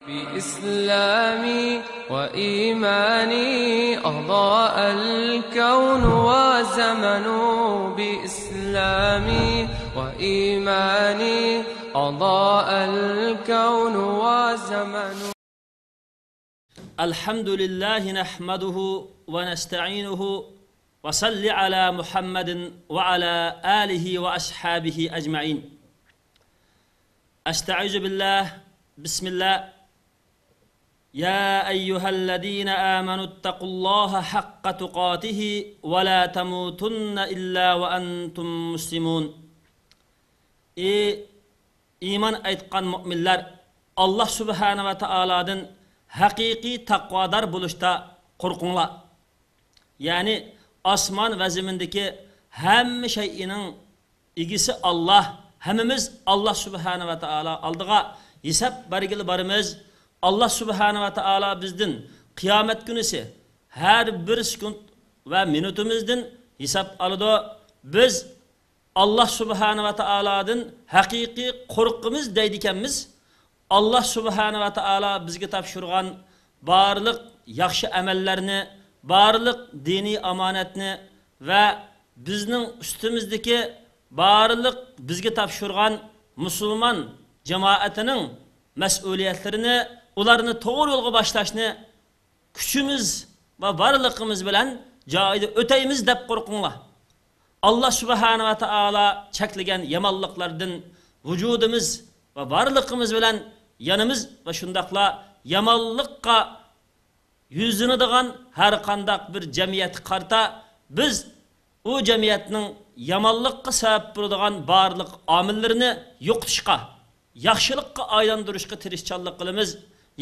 بإسلامي وإيماني أضاء الكون وزمن بإسلامي وإيماني أضاء الكون وزمن الحمد لله نحمده ونستعينه وصل على محمد وعلى آله وأصحابه أجمعين. أستعيذ بالله. بسم الله. يا أيها الذين آمنوا اتقوا الله حق تقاته ولا تموتن إلا وأنتم مسلمون. إيمان أيتقان مؤمنلر الله سبحانه وتعالى'دن haqiqiy taqvodor bo'lishda qo'rqinglar. Ya'ni osmon va zimindagi hamma shay'ining egisi Allah. Hammamiz Allah subhanahu va taolo oldiga hisob bergili boramiz. Allah subhanahu va taolo bizdan qiyomat kunisi har bir sekund va minutimizdan hisob oladi. Biz Allah subhanahu va taolodan haqiqiy qo'rqimiz deydi ekanmiz. Allah subhanahu va taolo bizga topshirgan barliq yaxshi amallarni, barliq diniy omonatni va bizning ustimizdagi barliq bizga topshirgan musulmon jamoatining mas'uliyatlarini, ularni to'g'ri yo'lga boshlashni kuchimiz va barliqimiz bilan joyida o'taymiz deb qo'rqinglar. Allah subhanahu va taolo cheklagan yomonliklardan vujudimiz va barliqimiz bilan yanımız ve şundaqla yamanlıqqa yüzünüdüğün her qandaq bir cemiyet qarta biz o cemiyetinin yamanlıqqa sebep bulduğun barlıq amillerini yoqtışqa, yaxşılıqqa aylandırışqa tirişçallık qılımız.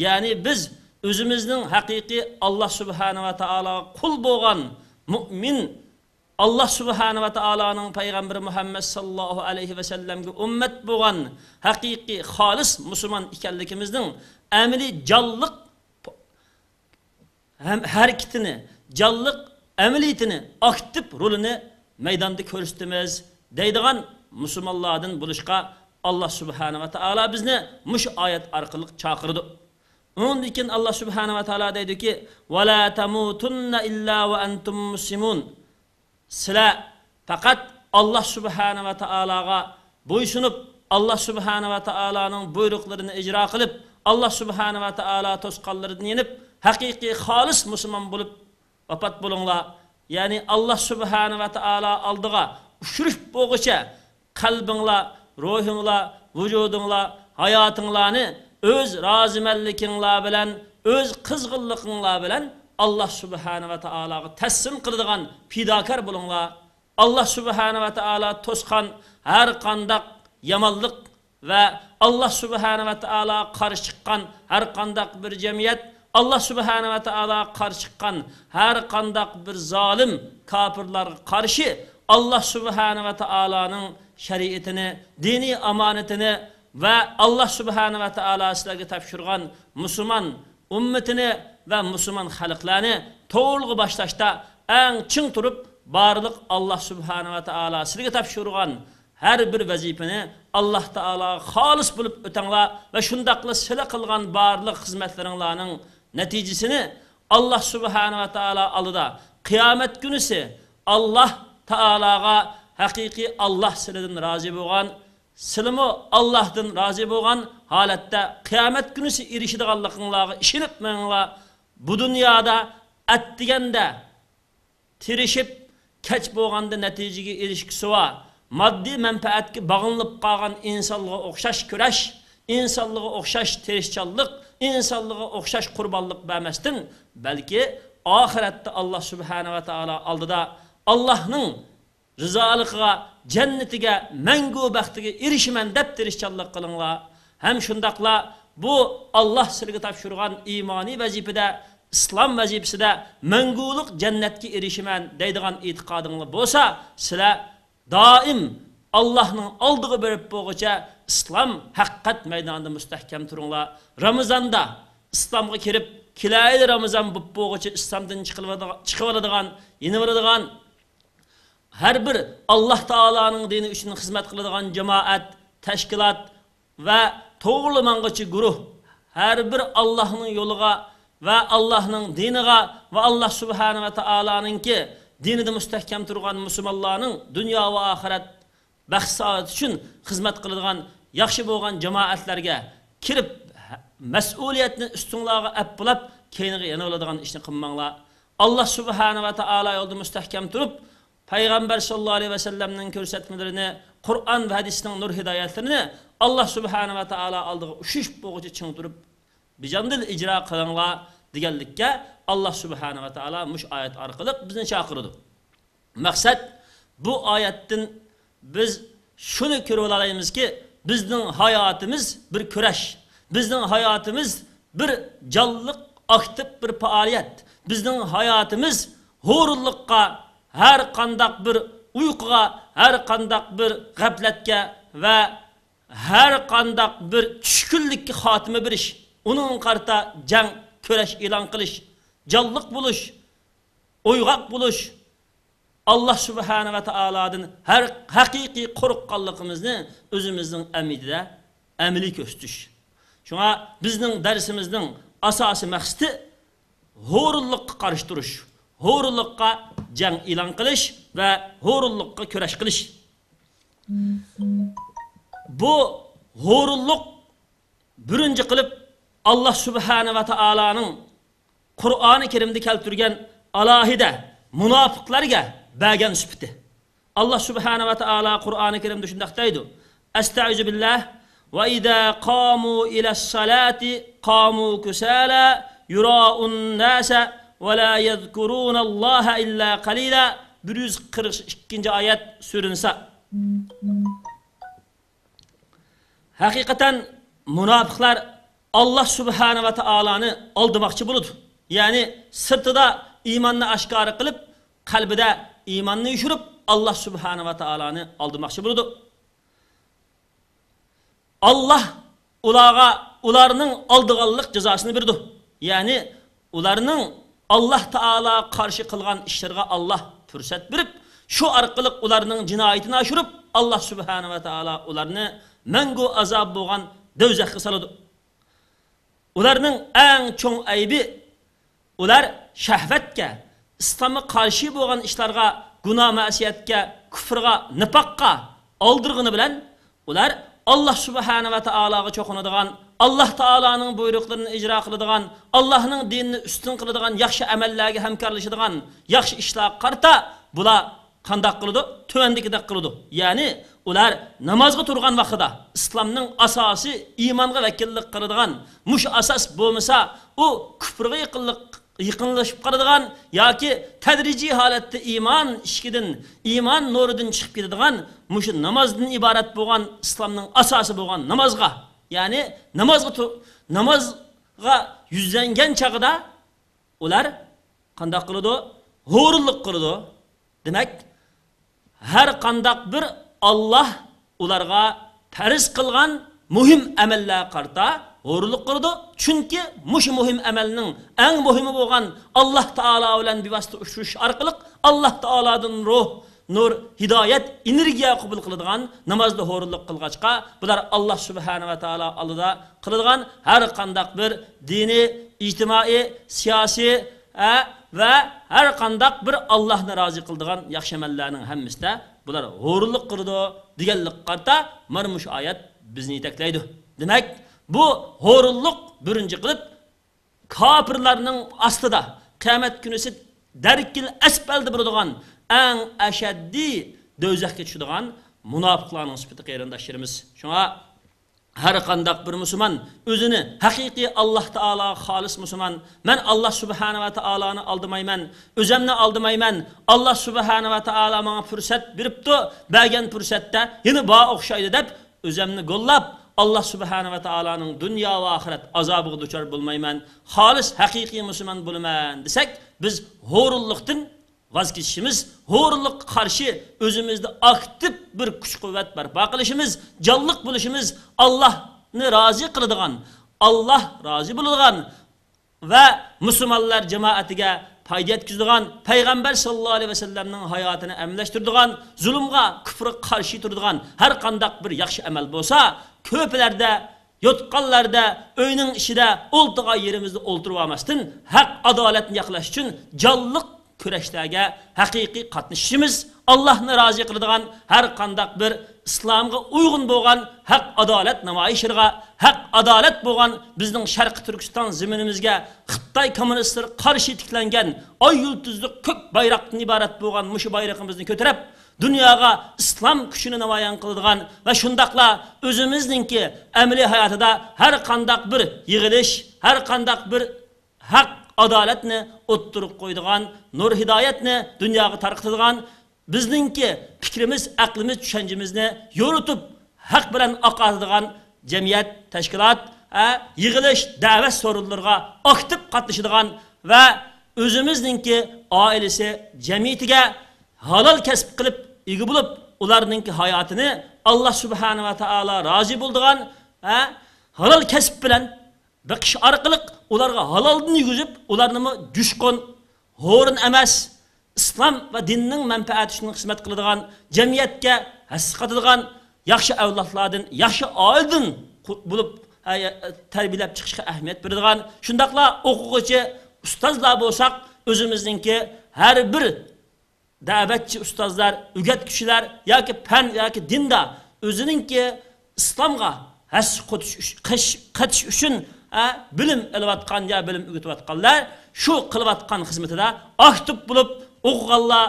Yani biz özümüzün hakiki Allah subhanahu wa ta'ala kul boğan mümin Allah subhanahu wa ta'ala'nın Peygamberi Muhammed sallallahu aleyhi ve sellem'e ümmet boğan hakiki halis Müslüman ikenlikimizden emri callık hareketini, callık emeliyetini, aktif rolünü meydanda körüstümüz deydiğen Müslümanlardan buluşqa Allah subhanahu wa ta'ala bizni muş ayet arkalık çağırdı. Onun için Allah subhanahu wa ta'ala deydi ki وَلَا تَمُوتُنَّ إِلَّا وَأَنْتُمْ مُسْلِمُونَ. Sizler fakat Allah subhanahu wa ta'alaga boysunup Allah subhanahu wa ta'ala'nın buyruklarını icra kılıp Allah subhanahu wa ta'ala tosqallarını yenip hakiki halis Müslüman bulup vafat bulunlar. Yani Allah subhanahu wa ta'ala aldığa uşuruş boğuşa kalbinla, ruhunla, vücudunla, hayatınlarını öz razimellikinla bilen, öz kızgınlıkınla bilen Allah subhanahu wa ta'alaga teslim kıldığın fidakar bulunlar. Allah subhanahu wa ta'ala tosqan her qandaq yamanlık ve Allah subhanahu wa ta'ala karşı çıkan her qandaq bir cemiyet, Allah subhanahu wa ta'ala karşı çıkan her qandaq bir zalim kafirler karşı Allah subhanahu wa ta'ala'nın şeriatini, dini amanetini ve Allah subhanahu wa ta'ala sizlerge topşirgan Müslüman ümmetini ve Müslüman halklarını toğulgu başlaşta en çın turup barlık Allah subhanahu wa ta'ala sizlerge topşirgan her bir vazifeni Allah ta'ala halis bulup ötenler ve şundaklı sile kılgan barlık hizmetlerinlerinin neticesini Allah subhanahu wa ta'ala alıda kıyamet günüsü Allah ta'alaga hakiki Allah sileden razı boğan silimi Allah'tan razı boğan halette kıyamet günüsü irişidiğanlıqınlağı işinip mənla bu dünyada etdigende tirişip keç boğanda neticegi ilişkisi var. Maddi menfaatki bağınlıp qalğan insanlığa oxşaş küreş, insanlığa oxşaş tirişçallık, insanlığa oxşaş qurbanlık bəməstin. Belki ahirette Allah subhanahu wa ta'ala aldıda Allah'ın rızalıqıga, cennetiga, məngu bəxtiga irişimen dep tirişçallık qılınlar. Hem şundaqla bu Allah sizlerge topşirgan imani vazifede, İslam vazifesinde mənguluk cennetki erişimen deydiğen itiqadınlı bolsa, sizler daim Allah'ın aldığı berip boğuca İslam hakikat meydanında müstehkem turunlar. Ramazanda İslam'a kirip kilaylı Ramazan bu boğuca İslam'dan çıkıvaladığan, yenivaladığan her bir Allah Teala'nın dini için hizmet kıladığan cemaat, teşkilat ve toğrulamanğıcı guruh her bir Allah'ın yoluga ve Allah'ın diniga ve Allah subhanahu ve ta'ala'nın ki dinide müstehkem turgan Müslümanların dünya ve ahiret baxt saat için hizmet kıladigan yaxshi bo'lgan jamoatlarga kirib mas'uliyatni ustunlarga aplab keyinga yana oladigan ishni qilmanglar. Allah subhanahu va taolo yo'lda mustahkam turib, payg'ambar sallallohu alayhi vasallamning ko'rsatmalarini, Qur'on va hadisning nur hidoyatlarini Allah subhanahu va taolo oldiga ushish bo'g'ichi ching turib, bijandil ijro qilinglar deganlikka Allah subhanahu va taolo mush oyat orqali bizni chaqirdi. Maqsad bu oyatdan biz shuni ko'rib olamizki, bizning hayotimiz bir kurash, bizning hayotimiz bir jonliq, aktiv bir faoliyat, bizning hayotimiz hurullikqa, har qandaq bir uyquga, har qandaq bir g'aflatga va har qandaq bir tushkunlikka xotima berish, uning qarta jang, kurash e'lon qilish, jonliq bo'lish, uyg'oq bo'lish, Allah subhanahu va taolodan her haqiqiy qo'rqqanligimizni o'zimizning amidida amaliy ko'rsatish. Shunga bizning darsimizning asosiy maqsadi hurullikqa qarshi turish, hurullikqa jang e'lon qilish va hurullikqa kurash qilish. Bu hurullik birinchi qilib Allah subhanahu va taoloning Qur'oni Karimda keltirgan alohida munofiqlarga bagan süpti. Allah subhanahu wa ta'ala Qur'oni Karimda shunday deydi: "Estaizu billah va idza qamu ila salati qamu kusala yura'un nasa va la yezkuruna Allaha illa qalila." 142-oyat surinsa. Haqiqatan munofiqlar Allah subhanahu wa ta'alani aldamoqchi bo'ladi. Ya'ni sirtida iymonni oshkora qilib, qalbida iymonni yushirib Allah subhanahu va taolani aldamoqchi bo'ldi. Allah ularning aldiganlik jazosini berdi. Ya'ni ularning Allah taolo qarshi qilgan ishlariga Allah fursat berib, shu orqali ularning jinoyatini oshirib, Allah subhanahu va taolo ularni mangu azob bo'lgan do'zaxga soladi. Ularning eng cho'ng aybi ular shahvatga, İslam'a karşı bo'lgan ishlarga, gunoh ma'siyatga, kufrga, nifoqqa oldirg'ini bilan ular Allah subhanahu va taologa cho'qinadigan, Allah taoloning buyruqlarini ijro qiladigan, Allohning dinini ustun qiladigan yaxshi amallarga hamkorlashadigan yaxshi ishlar qarta bular qanday qiladi? Tuvandikidek qiladi. Ya'ni ular namozga turgan vaqtida islomning asosi iymonga vakillik qiladigan, mush asos bo'lmasa, u kufrga yaqinlashib qoladigan yoki tadrijiy holatda iymon ishkidan, iymon nuridan chiqib ketadigan mush namozdan iborat bo'lgan islomning asosi bo'lgan namozga, ya'ni namozga yuzlangan chaqida ular qanday qiladi? Hurullik qiladi. Demak, har qandaq bir Allah ularga farz qilgan muhim amallar qarta hurullik qiladi. Chunki mush muhim amalning eng muhimi bo'lgan Allah taolo bilan bevosita uchrash orqali Allah taolodan ruh, nur, hidoyat, energiya qabul qiladigan namozda hurullik qilgachqa bular Allah subhanahu va taolo oldida qiladigan har qandaq bir diniy, ijtimoiy, siyosiy va har qandaq bir Allohni rozi qiladigan yaxshi amallarning hammasida bular hurullik qiladi deganlik qarta mana mush oyat bizni yetaklaydi. Demak, bu hurullik birinchi qilib kafirlarning ostida qiyomat kunisi darkil asfalda bo'ladigan eng ashaddiy do'zaxga tushadigan munofiqlarning sifati qarindoshlarimiz. Shunga har qandaq bir musulmon o'zini haqiqiy Allah taolo xolis musulmon, men Allah subhanahu va taoloni aldamayman, o'zimni aldamayman, Allah subhanahu va taolo menga fursat beribdi, bergan fursatda yana bo o'xshaydi deb o'zimni go'llab Allah subhanahu va taoloning dunyo va oxirat azobiga duchor bo'lmayman, xolis haqiqiy musulmon bo'laman desak, biz hurullikdan vaz kechishimiz, hurullikqa qarshi o'zimizda aktiv bir kuch-quvvat barpo qilishimiz, jonliq bo'lishimiz, Allohni rozi qiladigan, Allah rozi bo'ladigan va musulmonlar jamoatiga foyda yetkazadigan, payg'ambar sallallohu alayhi vasallamning hayotini amlashtiradigan, zulmga, kufrga qarshi turadigan har qanday bir yaxshi amal bo'lsa, ko'plarda yotqanlarda, öyning ishida, o'ltigan yerimizda o'ltirib olmasdan, haq adolatni yaqlash uchun jonliq kurashlarga haqiqiy qatnashishimiz, Allohni rozi qiladigan har qanday bir islomga uyg'un bo'lgan haq adolat namoyishlarga, haq adolat bo'lgan bizning Sharqi Turkiston zaminimizga Xitoy kommunistlari qarshi tiklangan oy yulduzli ko'k bayroqdan iborat bo'lgan mushu bayrog'imizni ko'tarib, dunyoga islom kuchini namoyon qiladigan va shundaqla o'zimizningki amaliy hayotida har qanday bir yig'ilish, har qanday bir haq adolatni o'ttirib qo'ydigan, nur hidoyatni dunyoga tarqatadigan, bizningki fikrimiz, aqlimiz, tushunchamizni yo'ritib, haq bilan oqadigan jamiyat, tashkilot, yig'ilish, da'vat so'rovlariga aktiv qatnashadigan va o'zimizningki oilasi, jamiyatiga halol kasb qilib, ega bo'lib, ularningki hayotini Alloh subhanahu va taolo rozi bo'ldigan, halol kasb bilan biqish orqali ularga haloldan yuguzib, ularni jushqon, ho'rin emas, islom va dinning manfaati uchun xizmat qiladigan, jamiyatga hasqatadigan yaxshi avlodlardan, yaxshi oildan bo'lib tarbiyalab chiqishga ahamiyat beradigan, shundaqla o'quvchi, ustozlar bo'lsak, o'zimizningki har bir da'vatchi ustozlar, o'rgatuvchilar yoki fan yoki dinda o'ziningki islomga qatish uchun bilim olayotgan ya bilim o'rgatayotganlar shu qilayotgan xizmatida aktiv bo'lib, o'qiganlar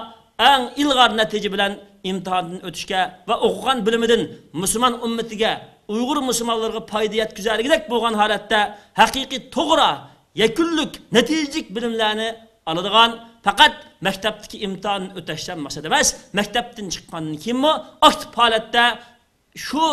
eng ilg'or natija bilan imtihondan o'tishga va o'qigan bilimidan musulmon ummatiga, Uyg'ur musulmonlarga foyda yetkazarligidek bo'lgan holatda haqiqiy to'g'ri, yakunlik, natijalik bilimlarni oladigan, faqat maktabdagi imtihonni o'tashdan maqsad emas, maktabdan chiqqandan keyinmi aktiv holatda shu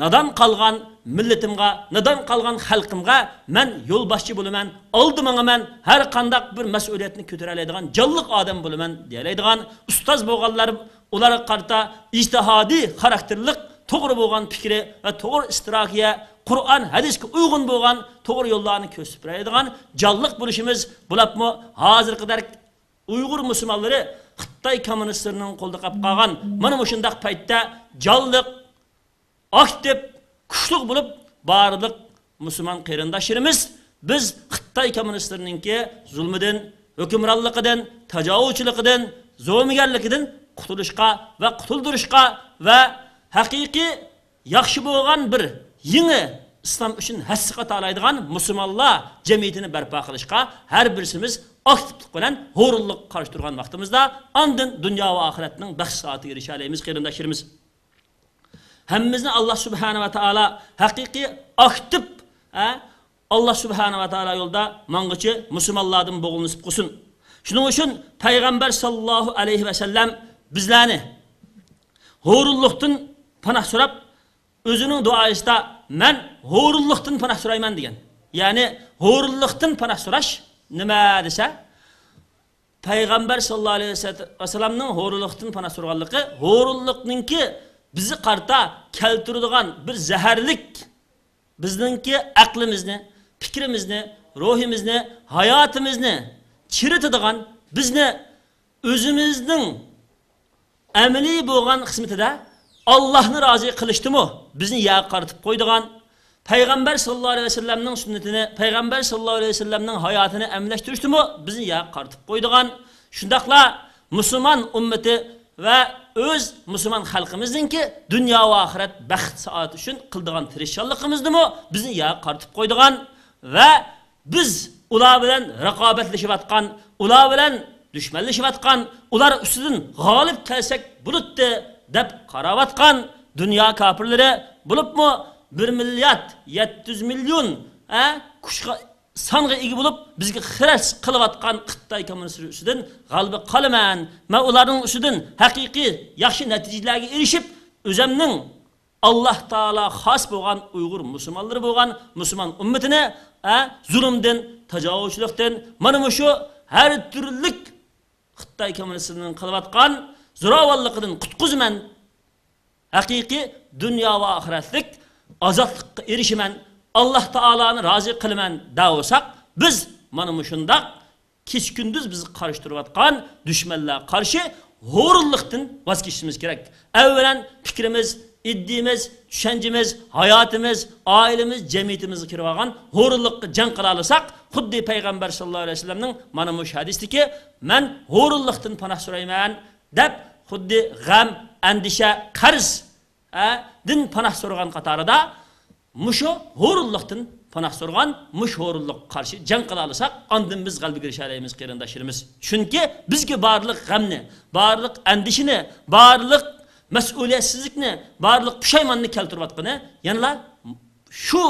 nadan qolgan millatimga, nadan qolgan xalqimga men yo'lboshchi bo'laman, oldimman, har qanday bir mas'uliyatni ko'tara oladigan jonliq odam bo'laman deyiladigan ustoz bo'lganlar ularga qarta ijtihodiy xarakterli, to'g'ri bo'lgan fikri va to'g'ri istirahiya, Qur'on, hadisga uyg'un bo'lgan to'g'ri yo'llarni ko'rsatib beradigan jonliq bo'lishimiz bo'libmi hozirgi qadar Uyg'ur musulmonlari Xitoy kommunistlarining qo'lida qolib qolgan mana shunday paytda jonliq, aktiv, kuchli bo'lib barliq musulmon qarindoshlarimiz biz Xitoy kommunistlarininki zulmidan, hukmronligidan, tajovuzchiligidan, zo'migarligidan qutulishga va qutuldirishga va haqiqiy yaxshi bo'lgan bir yangi islom uchun hasqat olaydigan musulmonlar jamiyatini barpo qilishga har birimiz aktivlik bilan hurlik qarshi turgan vaqtimizda ondan dunyo va oxiratning baxt soatiga erisha olamiz qarindoshlarimiz. Hammamizni Alloh subhanahu va taolo haqiqiy aktiv Alloh subhanahu va taolo yo'lda mang'ichi musulmonlardan bo'g'il nisib qilsin. Shuning uchun payg'ambar sallallohu alayhi va sallam bizlarni hurlikdan panoh so'rab o'zining duoisida men hurlikdan panoh so'rayman degan. Ya'ni hurlikdan panoh so'rash nima desa, payg'ambar sallallohu alayhi va sallamning hurlikdan panoh so'rganligi hurlikninki bizi qarta keltiradigan bir zaharlik, bizningki aqlimizni, fikrimizni, ruhimizni, hayotimizni chiritadigan, bizni o'zimizning amaliy bo'lgan xizmatida Allohni rozi qilishdimi bizni yaqartib qo'ydigan, payg'ambar sallallohu alayhi vasallamning sunnatini, payg'ambar sallallohu alayhi vasallamning hayotini amlashtirishdimi bizni yaqartib qo'ydigan, shundaqla musulmon ummati va o'z musulmon xalqimizningki dunyo va oxirat baxt saoat uchun qildigan tirishchanligimizni bizni yaqartib qo'ydigan va biz ular bilan raqobatlashayotgan, ular bilan dushmanlashayotgan, ular ustidan g'olib kelsak bo'libdi deb qarayotgan dunyo kofirlari bo'libmi 1 milliard 700 million kuchga songa ega bo'lib bizga xiras qilayotgan Xitoy kommunistlari ustidan g'alaba qolaman. Men ularning ustidan haqiqiy yaxshi natijalarga erishib, o'zimning Alloh taolo xos bo'lgan Uyg'ur musulmonlari bo'lgan musulmon ummatini zulmdan, tajovuzchilikdan, mana shu har turli Xitoy kommunistlarining qilayotgan zo'ravonligidan qutqizman. Haqiqiy dunyo va oxiratlik ozodlikka erishiman. Alloh taoloni rozi qilaman da'vosak, biz mana shundaq kech kunduz bizni qarshi turayotgan dushmanlar qarshi hurlikdan voz kechishimiz kerak. Avvalan fikrimiz, iddimiz, düşüncemiz, hayatımız, ailemiz, cemiyetimizni kirib olgan ho'rullikqa jang qila olsak, xuddi payg'ambar sallallohu alayhi vasallamning mana bu hadisdiki, men ho'rullikdan panoh so'rayman deb xuddi g'am, andisha, qarz din panoh so'ragan qatorida mushu ho'rullikdan panoh so'ragan, mush ho'rullik qarshi jang qila olsak, ondan biz g'alaba erisha olamiz qarindoshlarimiz. Chunki bizga barliq g'amni, barliq andishini, barliq mas'uliyatsizlikni, barliq pushaymonni keltirayotgani, yana shu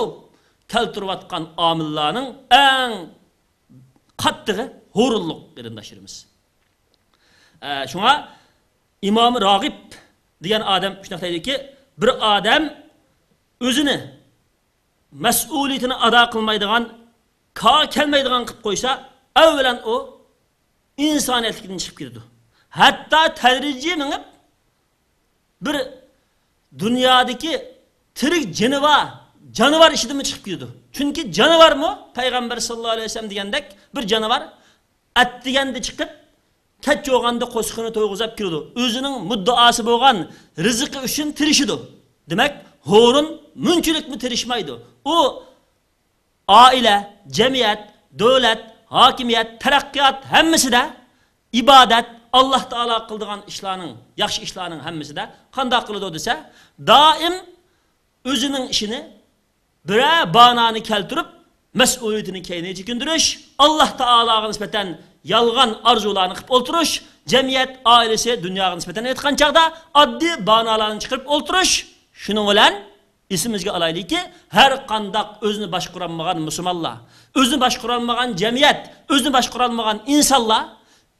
keltirayotgan omillarning eng qattig'i ho'rullik qarindoshlarimiz. Shunga İmam Ragib degan odam shunday deydiki, bir odam o'zini mas'uliyatini ado qilmaydigan, kelmaydigan qilib qo'ysa, avvalan o insoniyatlikdan chiqib ketadi. Hatto tadrijiy minib bir dunyodagi tirik jonivar ishidan chiqib ketadi. Chunki jonivarmi payg'ambar sallallohu alayhi vasallam degandek bir jonivar at deganda chiqib kech yo'g'anda qo'shiqni to'yg'izib kiradi. O'zining muddaosi bo'lgan rizqi uchun tirishidi. Demak, ho'run munchilikmi tirishmaydi. U oila, jamiyat, davlat, hokimiyat, taraqqiyot hammasida ibodat, Alloh taolo qildigan ishlarning, yaxshi ishlarning hammasida qanday qiladi desa, doim o'zining ishini biror banani keltirib, mas'uliyatini keyinga chekindirish, Alloh taologa nisbatan yolg'on arzularni qilib o'tirish, jamiyat, oilasi, dunyoga nisbatan aytgan chaqda oddiy banalarni chiqarib o'tirish. Shuning bilan esimizga olaylikki, har qanday o'zini boshqara olmagan musulmonlar, o'zini boshqara olmagan jamiyat, o'zini boshqara olmagan insonlar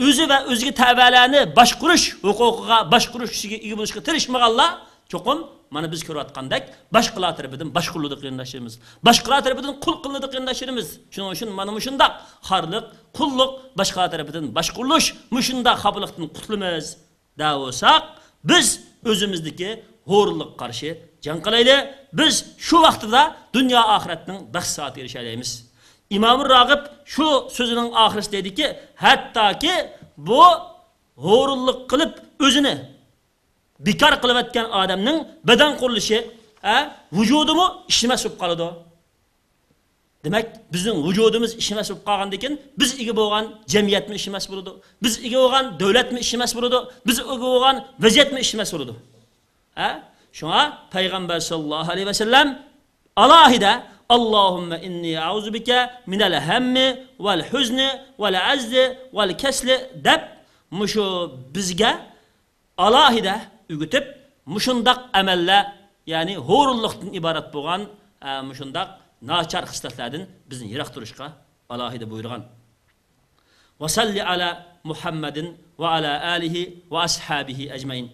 o'zi va o'ziga tabialarni boshqarish huquqiga, boshqarishiga ega bo'lishga tirishmaganlar, cho'qim mana biz ko'rayotgandek boshqalar tarafidan boshqarildi qiynashimiz, boshqalar tarafidan qul qilinadi qiynashimiz. Shuning uchun mana shunday xorliq, qulluq boshqalar tarafidan boshqarilish, shunday xabilikdan qutulamiz da bo'lsak, biz o'zimizdagi ho'rlik qarshi jang qilaylik. Biz shu vaqtida dunyo oxiratning baxtsiga erishamiz. İmam Ragib shu so'zining oxirida dediki, hattoki bu ho'rlik qilib o'zini bekor qilib atgan odamning badan qurilishi, vujudimi ishlamas bo'lib qoladi. Demak, bizning vujudimiz ishlamas bo'lib qolgandan keyin biz ega bo'lgan jamiyatmi ishlamas bo'ladi, biz ega bo'lgan davlatmi ishlamas bo'ladi, biz ega bo'lgan vaziyatmi ishlamas bo'ladi. Shunga payg'ambar sallallohu alayhi vasallam alohida Allahumma inni a'udhu bika minal hammi wal huzni wal azzi wal kasli deb mushu bizga alohida o'gitib, mushundaq amallar, ya'ni ho'rullikdan iborat bo'lgan mushundaq nachar xislatlardan bizni yiroq turishga alohida buyurgan. Va salli ala Muhammadin va ala alihi va ashabihi ajmain.